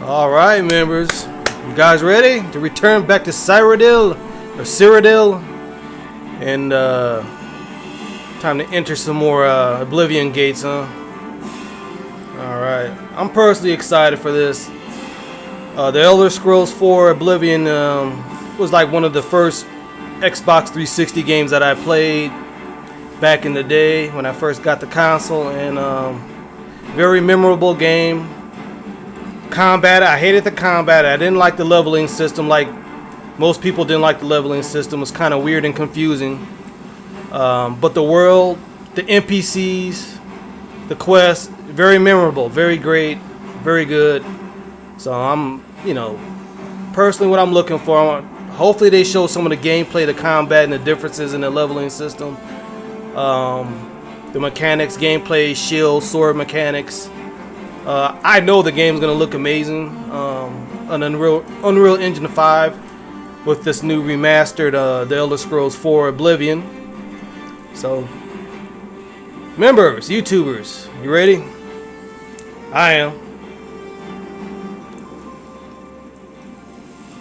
All right, members, you guys ready to return back to Cyrodiil or Cyrodiil, and time to enter some more Oblivion gates, huh? All right, I'm personally excited for this. The Elder Scrolls 4 Oblivion was like one of the first Xbox 360 games that I played back in the day when I first got the console, and very memorable game. Combat, I hated the combat. I didn't like the leveling system. Like most people didn't like the leveling system. It was kind of weird and confusing. But the world, the NPCs, the quest, very memorable, very great, very good. So I'm, personally what I'm looking for, hopefully they show some of the gameplay, the combat, and the differences in the leveling system. The mechanics, gameplay, shield, sword mechanics. I know the game's gonna look amazing on Unreal Engine 5 with this new remastered The Elder Scrolls 4 Oblivion. So, members, YouTubers, you ready? I am.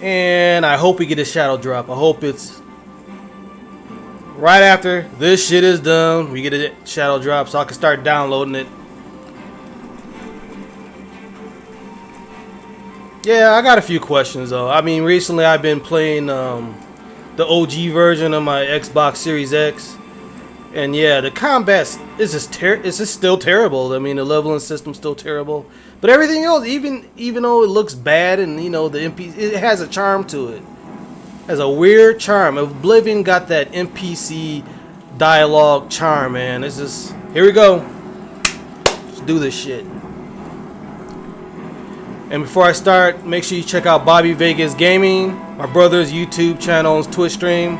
And I hope we get a shadow drop. I hope it's right after this shit is done. We get a shadow drop so I can start downloading it. Yeah, I got a few questions though. I mean, recently I've been playing the OG version of my Xbox Series X, and yeah, the combat is just still terrible. I mean, the leveling system's still terrible, but everything else, even though it looks bad, and the NPC, it has a charm to it. It has a weird charm. Oblivion got that NPC dialogue charm, man. It's just, here we go. Let's do this shit. And before I start, make sure you check out Bobby Vegas Gaming, my brother's YouTube channel and Twitch stream.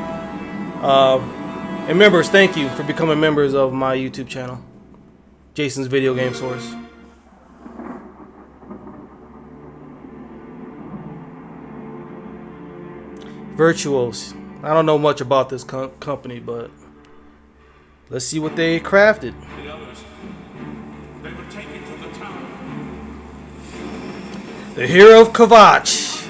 And members, thank you for becoming members of my YouTube channel, Jason's Video Game Source. Virtuos. I don't know much about this company, but let's see what they crafted. The Hero of Kvatch.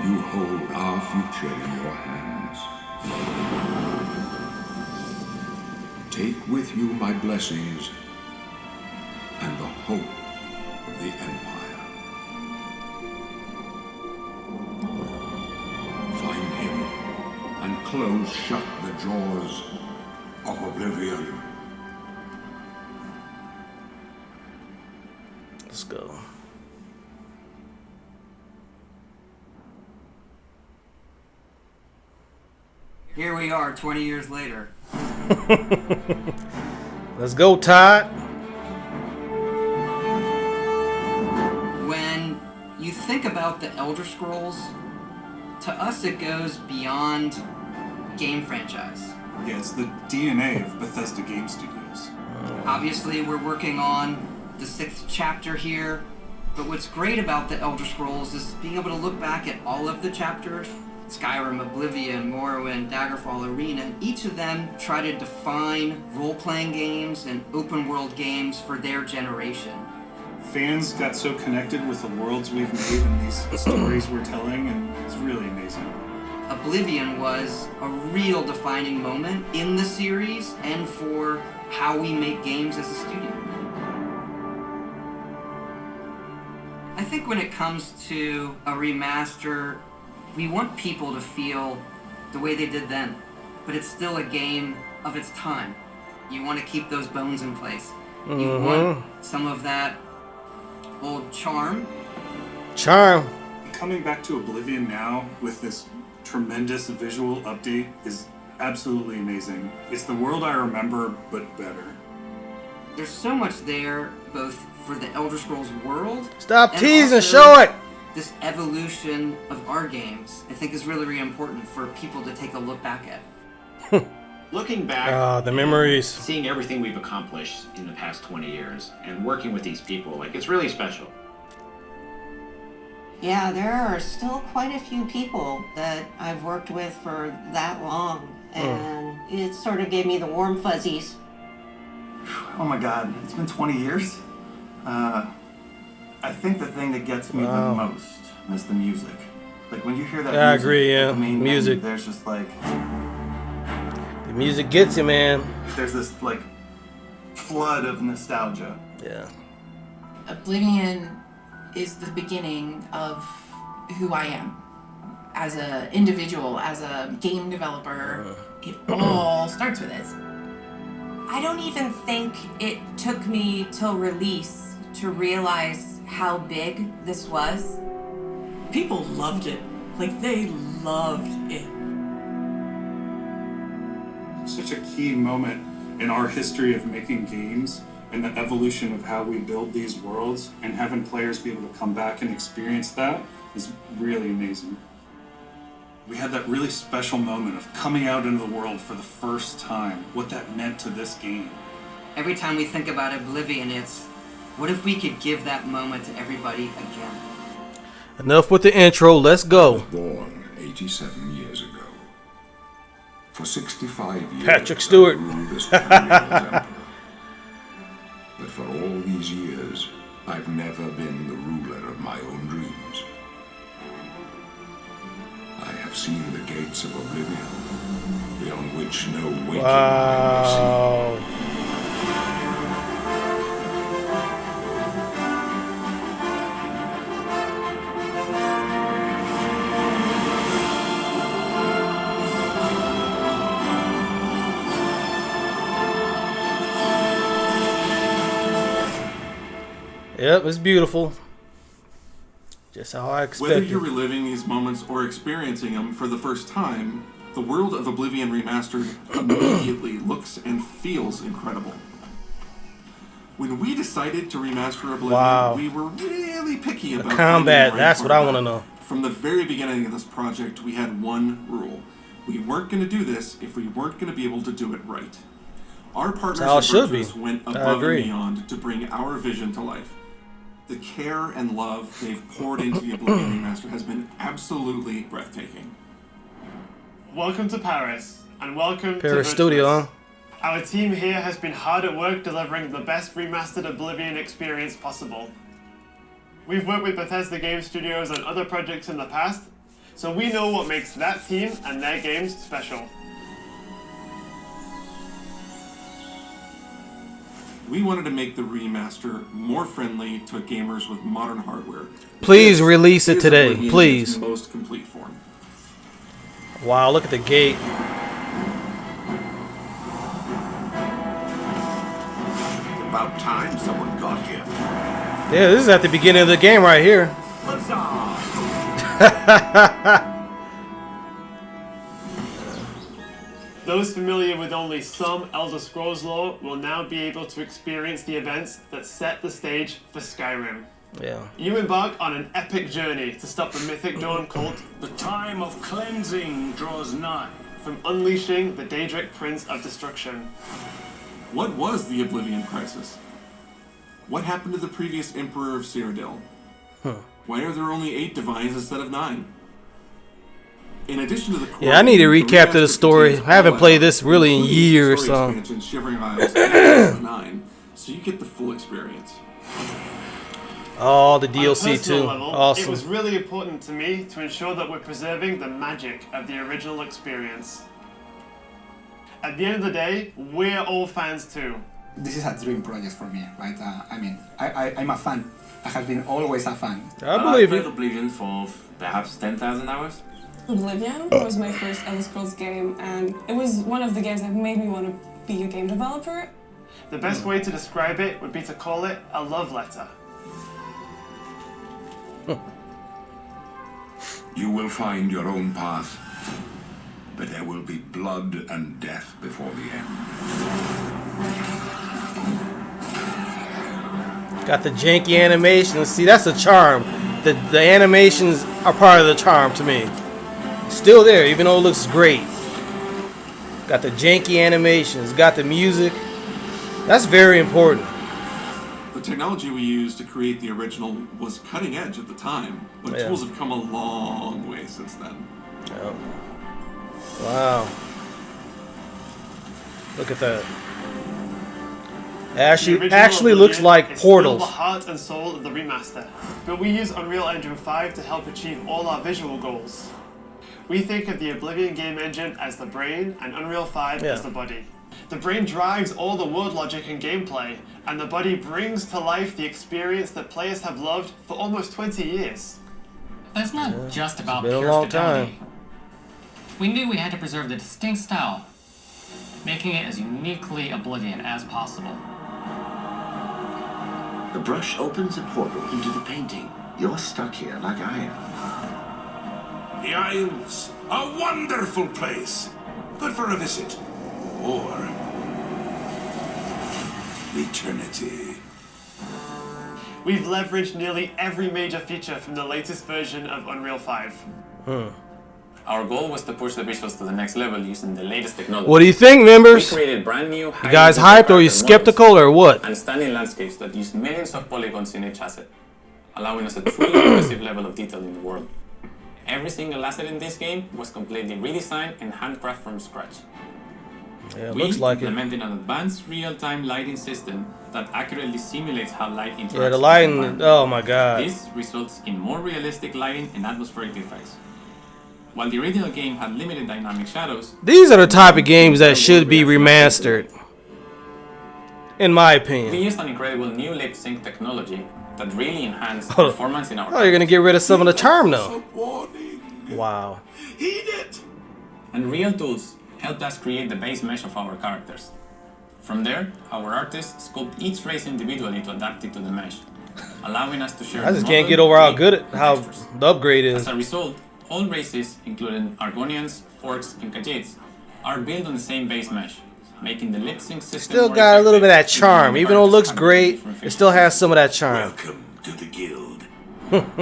You hold our future in your hands. Take with you my blessings and the hope of the Empire. Find him and close shut the jaws of Oblivion. Let's go. Here we are 20 years later. Let's go, Todd. When you think about the Elder Scrolls, to us it goes beyond game franchise. Yeah, it's the DNA of Bethesda Game Studios. Obviously, we're working on the 6th chapter here, but what's great about the Elder Scrolls is being able to look back at all of the chapters. Skyrim, Oblivion, Morrowind, Daggerfall, Arena, and each of them try to define role-playing games and open-world games for their generation. Fans got so connected with the worlds we've made and these stories we're telling, and it's really amazing. Oblivion was a real defining moment in the series and for how we make games as a studio. I think when it comes to a remaster, we want people to feel the way they did then, but it's still a game of its time. You want to keep those bones in place. You want some of that old charm. Coming back to Oblivion now with this tremendous visual update is absolutely amazing. It's the world I remember, but better. There's so much there, both for the Elder Scrolls world. Stop and teasing, also show it. This evolution of our games, I think, is really, really important for people to take a look back at. Looking back, the memories. Seeing everything we've accomplished in the past 20 years and working with these people, it's really special. Yeah, there are still quite a few people that I've worked with for that long, and it sort of gave me the warm fuzzies. Oh my god, it's been 20 years? I think the thing that gets me the most is the music. Like when you hear that music, I agree, yeah. the main Music. menu, there's just like... The music gets you, man. There's this like flood of nostalgia. Yeah. Oblivion is the beginning of who I am. As an individual, as a game developer, it all starts with this. I don't even think it took me till release to realize how big this was. People loved it. Like, they loved it. Such a key moment in our history of making games and the evolution of how we build these worlds, and having players be able to come back and experience that is really amazing. We had that really special moment of coming out into the world for the first time, what that meant to this game. Every time we think about Oblivion, it's, what if we could give that moment to everybody again? Enough with the intro, let's go. Born 87 years ago. For 65 years, Patrick Stewart. I ruled as Cyrodiil's emperor. But for all these years, I've never been the ruler of my own dreams. I have seen the gates of Oblivion, beyond which no waking mind may see. Yep, it's beautiful. Just how I expected. Whether you're reliving these moments or experiencing them for the first time, the world of Oblivion Remastered immediately looks and feels incredible. When we decided to remaster Oblivion, we were really picky about combat. That's what I want to know. From the very beginning of this project, we had one rule. We weren't going to do this if we weren't going to be able to do it right. Our partners at Virtuous went above and beyond to bring our vision to life. The care and love they've poured into the Oblivion Remaster has been absolutely breathtaking. Welcome to Paris, and welcome Paris to Studio, huh? Our team here has been hard at work delivering the best remastered Oblivion experience possible. We've worked with Bethesda Game Studios on other projects in the past, so we know what makes that team and their games special. We wanted to make the remaster more friendly to gamers with modern hardware. Please release it today, please. In its most complete form. Wow, look at the gate. About time someone got here. Yeah, this is at the beginning of the game right here. Those familiar with only some Elder Scrolls lore will now be able to experience the events that set the stage for Skyrim. Yeah. You embark on an epic journey to stop the Mythic Dawn cult. The time of cleansing draws nigh. From unleashing the Daedric Prince of Destruction. What was the Oblivion Crisis? What happened to the previous Emperor of Cyrodiil? Why are there only 8 divines instead of 9? In addition to the core, yeah, I need a recap to the story. I haven't played this really in years, so. Shivering Isles, and 9, so you get the full experience. Oh, the DLC too. Level, awesome. It was really important to me to ensure that we're preserving the magic of the original experience. At the end of the day, we're all fans too. This is a dream project for me, right? I'm a fan. I have been always a fan. I believe played Oblivion for perhaps 10,000 hours. Oblivion was my first Elder Scrolls game, and it was one of the games that made me want to be a game developer. The best way to describe it would be to call it a love letter. You will find your own path, but there will be blood and death before the end. Got the janky animations. See, that's a charm. The animations are part of the charm to me. Still there, even though it looks great. Got the janky animations. Got the music. That's very important. The technology we used to create the original was cutting edge at the time, but tools have come a long way since then. Yep. Wow. Look at that. Actually looks like portals. Still the heart and soul of the remaster, but we use Unreal Engine 5 to help achieve all our visual goals. We think of the Oblivion game engine as the brain and Unreal 5 as the body. The brain drives all the world logic and gameplay, and the body brings to life the experience that players have loved for almost 20 years. That's not just about been a pure long fidelity. time. We knew we had to preserve the distinct style, making it as uniquely Oblivion as possible. The brush opens a portal into the painting. You're stuck here like I am. The Isles, a wonderful place. Good for a visit. Or eternity. We've leveraged nearly every major feature from the latest version of Unreal 5. Our goal was to push the visuals to the next level using the latest technology. What do you think, members? We created brand new, You guys hyped or are you skeptical or what? And stunning landscapes that use millions of polygons in each asset, allowing us a truly impressive level of detail in the world. Every single asset in this game was completely redesigned and handcrafted from scratch. Yeah, it looks like it. We implemented an advanced real-time lighting system that accurately simulates how light interacts. Yeah, the with lighting, environment. oh my god. This results in more realistic lighting and atmospheric effects. While the original game had limited dynamic shadows, These are the type of games that should be remastered. In my opinion. we used an incredible new lip sync technology that really enhanced performance in our Oh, you're gonna get rid of some of the charm though. Wow. And real tools helped us create the base mesh of our characters. From there, our artists sculpt each race individually to adapt it to the mesh, allowing us to share I just can't get over how good how the upgrade is. As a result, all races, including Argonians, Orcs, and Khajiits, are built on the same base mesh, making the lip sync system Still more got a little bit of that effective, charm. even Even though it artists looks have great, different it features. still has some of that charm. To the guild.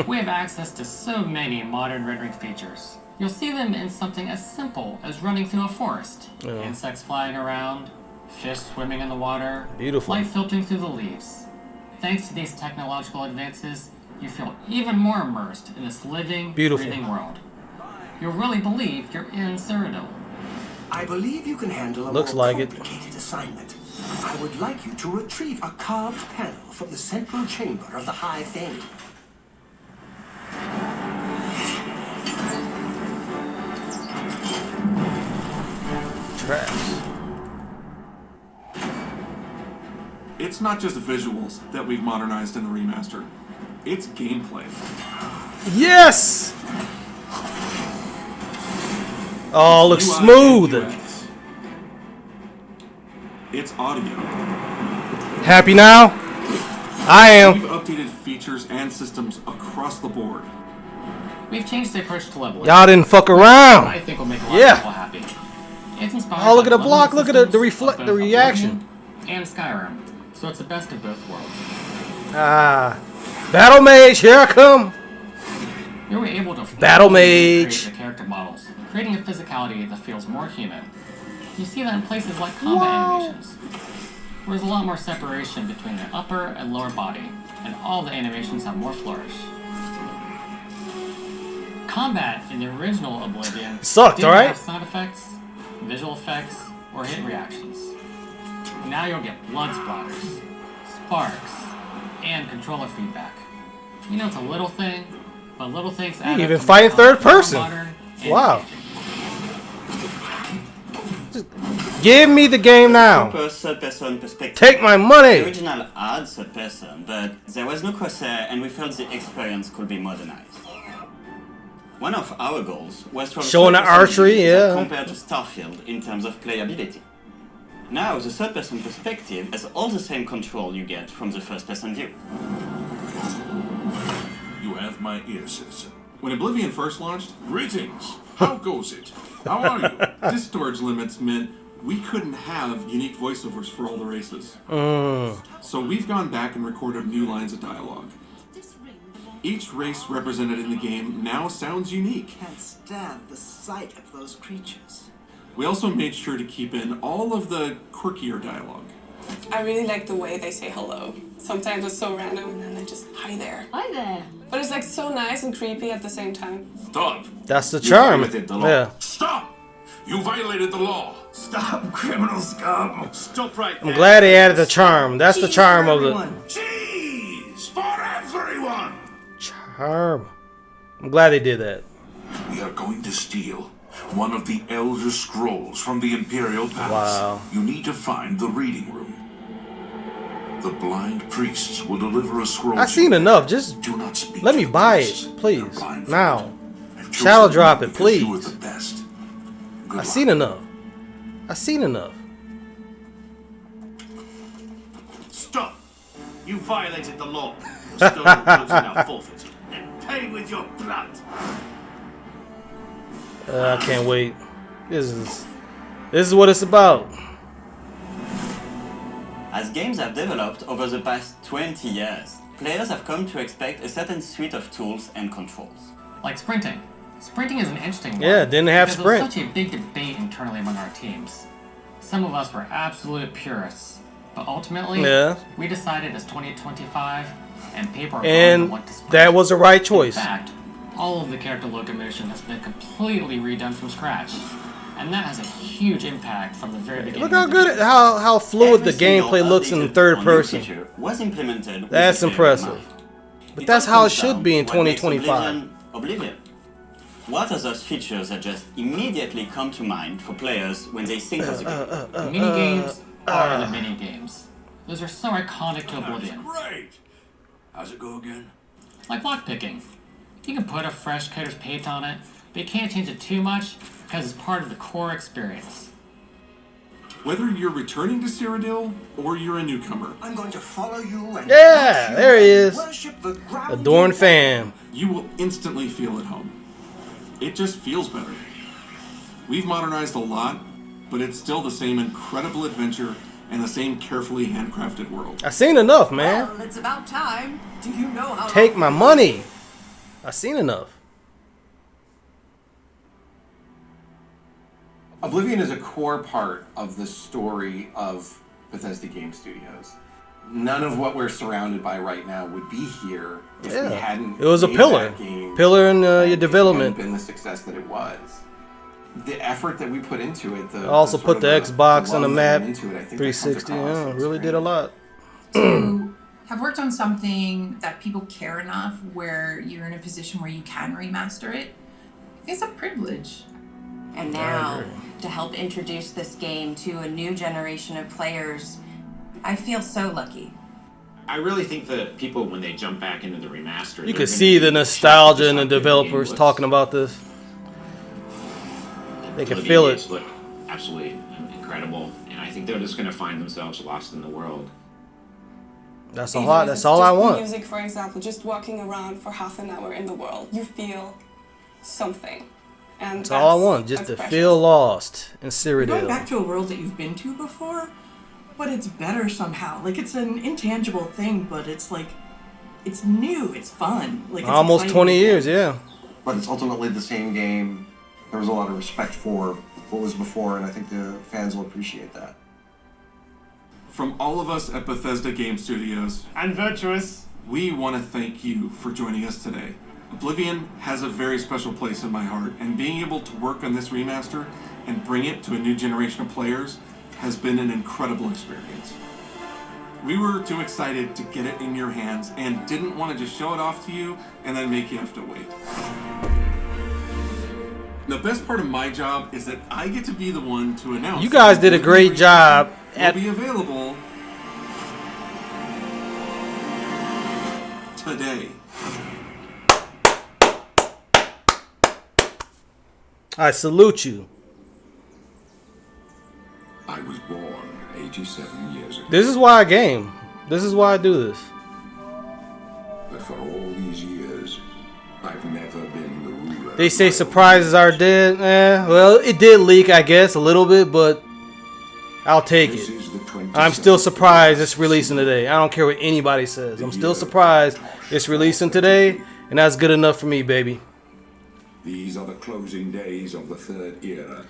We have access to so many modern rendering features. You'll see them in something as simple as running through a forest. Yeah. Insects flying around, fish swimming in the water, Beautiful. light filtering through the leaves. Thanks to these technological advances, you feel even more immersed in this living, Beautiful. breathing world. You'll really believe you're in Cyrodiil. I believe you can handle a Looks more like it. complicated assignment. I would like you to retrieve a carved panel from the central chamber of the High Thing. Trash. It's not just visuals that we've modernized in the remaster. It's gameplay. Yes! Oh, looks UI smooth. and UX. It's audio. Happy now? I am. We've updated features and systems across the board. We've changed the approach to leveling. Y'all didn't fuck around. I think will make a lot Yeah. of people happy. It's inspired Oh, look by at the block. leveling Look at the systems reflect, of the both reaction. Oblivion and Skyrim, so it's the best of both worlds. Ah, Battle Mage, here I come. You were able to Battle fully Mage. recreate the character models, creating a physicality that feels more human. You see that in places like combat animations, where there's a lot more separation between the upper and lower body, and all the animations have more flourish. Combat in the original Oblivion Sucked, didn't alright? have sound effects, visual effects, or hit reactions. Now you'll get blood splatters, sparks, and controller feedback. You know it's a little thing, but little things add up Even to fighting make third it more person. modern and Wow. Give me the game now. Proper third-person perspective. Take my money. The original had third-person, but there was no crosshair, and we felt the experience could be modernized. One of our goals was to have a Showing the third-person archery, view yeah. that compared to Starfield in terms of playability. Now, the third-person perspective has all the same control you get from the first-person view. You have my ear, citizen. When Oblivion first launched, Greetings. How goes it? How are you? disk storage limits meant we couldn't have unique voiceovers for all the races. So we've gone back and recorded new lines of dialogue. Each race represented in the game now sounds unique. Can't stand the sight of those creatures. We also made sure to keep in all of the quirkier dialogue. I really like the way they say hello. Sometimes it's so random and then they just, hi there. Hi there. But it's like so nice and creepy at the same time. Stop. That's the You charm. limited the law. Yeah. Stop! You violated the law. Stop, criminal scum. Stop right I'm glad they added the charm. That's the charm of the Cheese for everyone. charm. I'm glad they did that. We are going to steal one of the Elder Scrolls from the Imperial Palace. Wow. You need to find the reading room. The blind priests will deliver a scroll. I've seen enough. Just let me buy it, please. Now. Shadow drop it, please. I've seen enough. I've seen enough. Stop. You violated the law. The stolen goods are now forfeited. And pay with your blood. I can't wait. This is what it's about. As games have developed over the past 20 years, players have come to expect a certain suite of tools and controls. Like sprinting. Sprinting is an interesting one. Yeah, didn't have because sprint. There was such a big debate internally among our teams. Some of us were absolute purists, but ultimately, we decided it's 2025, and people are going to want to sprint. That was the right choice. In fact, all of the character locomotion has been completely redone from scratch, and that has a huge impact from the very beginning. Look how good, how fluid the gameplay looks in third person. Was implemented. That's impressive. But that's how it should be in 2025. Oblivion. What are those features that just immediately come to mind for players when they think of the game? Mini-games are the mini-games. Those are so iconic to Oblivion. Great. How's it go again? Like lockpicking. You can put a fresh coat of paint on it, but you can't change it too much because it's part of the core experience. Whether you're returning to Cyrodiil or you're a newcomer, I'm going to follow you and yeah, there he is. worship the ground. Adorn fan. You will instantly feel at home. It just feels better. We've modernized a lot, but it's still the same incredible adventure and the same carefully handcrafted world. I've seen enough, man. Well, it's about time. Do you know how Take my money. I've seen enough. Oblivion is a core part of the story of Bethesda Game Studios. None of what we're surrounded by right now would be here if we hadn't. It was a pillar. Pillar in your development. Been the success that it was. The effort that we put into it. Also put the Xbox on the map. Into it, I think 360. Yeah, really did a lot. To have worked on something that people care enough where you're in a position where you can remaster it, it's a privilege. And now, to help introduce this game to a new generation of players, I feel so lucky. I really think that people, when they jump back into the remaster, You can see the nostalgia in the developers talking about this. They can feel it. Look absolutely incredible, and I think they're just going to find themselves lost in the world. That's a lot. That's all I want. Music, for example, just walking around for half an hour in the world, you feel something. And that's all I want, just to feel lost in Cyrodiil. Going back to a world that you've been to before, but it's better somehow. Like, it's an intangible thing, but it's like, it's new, it's fun. Like, it's almost 20 years, yeah. But it's ultimately the same game. There was a lot of respect for what was before, and I think the fans will appreciate that. From all of us at Bethesda Game Studios and Virtuous, we want to thank you for joining us today. Oblivion has a very special place in my heart, and being able to work on this remaster and bring it to a new generation of players has been an incredible experience. We were too excited to get it in your hands and didn't want to just show it off to you and then make you have to wait. The best part of my job is that I get to be the one to announce. You guys did a great job. Will be available today. I salute you. I was born 87 years ago. This is why I game. This is why I do this. But for all these years, I've never been the ruler. They say surprises are dead. Well, it did leak, I guess, a little bit, but I'll take it. I'm still surprised it's releasing today. I don't care what anybody says. I'm still surprised it's releasing today, and that's good enough for me, baby. These are the closing days of the third era.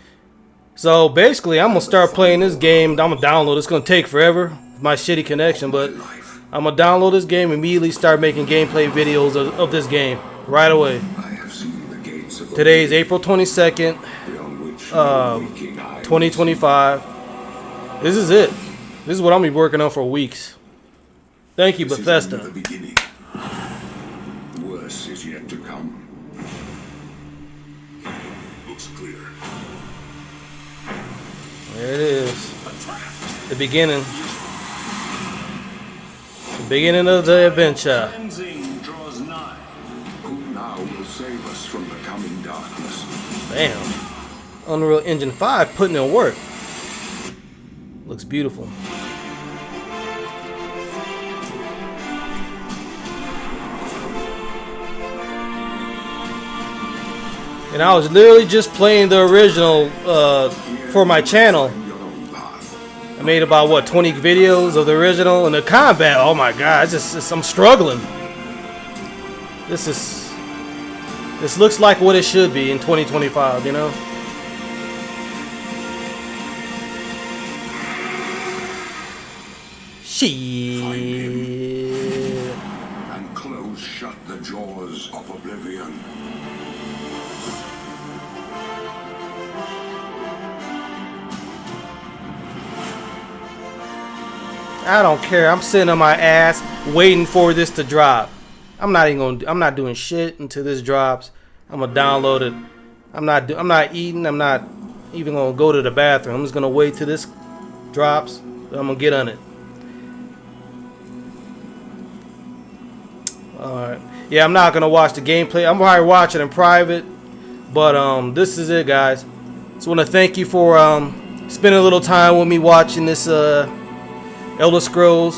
So basically, I'm gonna start playing this game. I'm gonna download. It's gonna take forever, my shitty connection, but I'm gonna download this game, immediately start making gameplay videos of this game right away. Today is April 22nd. 2025. This is it. This is what I'm gonna be working on for weeks. Thank you, Bethesda. This is only the beginning. Worse is yet to come. Looks clear. There it is. The beginning. The beginning of the adventure. Who now will save us from the coming darkness? Damn. Unreal Engine 5 putting in work. Looks beautiful. And I was literally just playing the original for my channel. I made about what 20 videos of the original, and the combat. Oh my god, I'm struggling. This looks like what it should be in 2025, you know. Shit. And close shut the jaws of oblivion. I don't care. I'm sitting on my ass waiting for this to drop. I'm not doing shit until this drops. I'm gonna download it. I'm not eating. I'm not even gonna go to the bathroom. I'm just gonna wait till this drops. Then I'm gonna get on it. Alright. Yeah, I'm not gonna watch the gameplay. I'm probably watching in private. But this is it, guys. Just wanna thank you for spending a little time with me watching this Elder Scrolls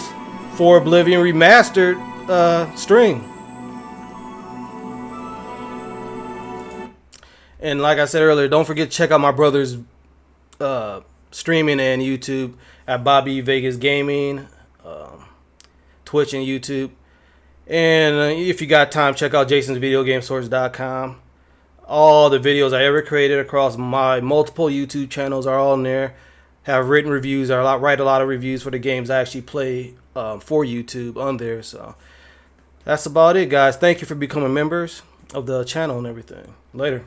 4 Oblivion Remastered stream. And like I said earlier, don't forget to check out my brother's streaming and YouTube at Bobby Vegas Gaming, Twitch and YouTube. And if you got time, check out jasonsvideogamesource.com. All the videos I ever created across my multiple YouTube channels are all in there. Have written reviews. I write a lot of reviews for the games I actually play for YouTube on there. So that's about it, guys. Thank you for becoming members of the channel and everything. Later.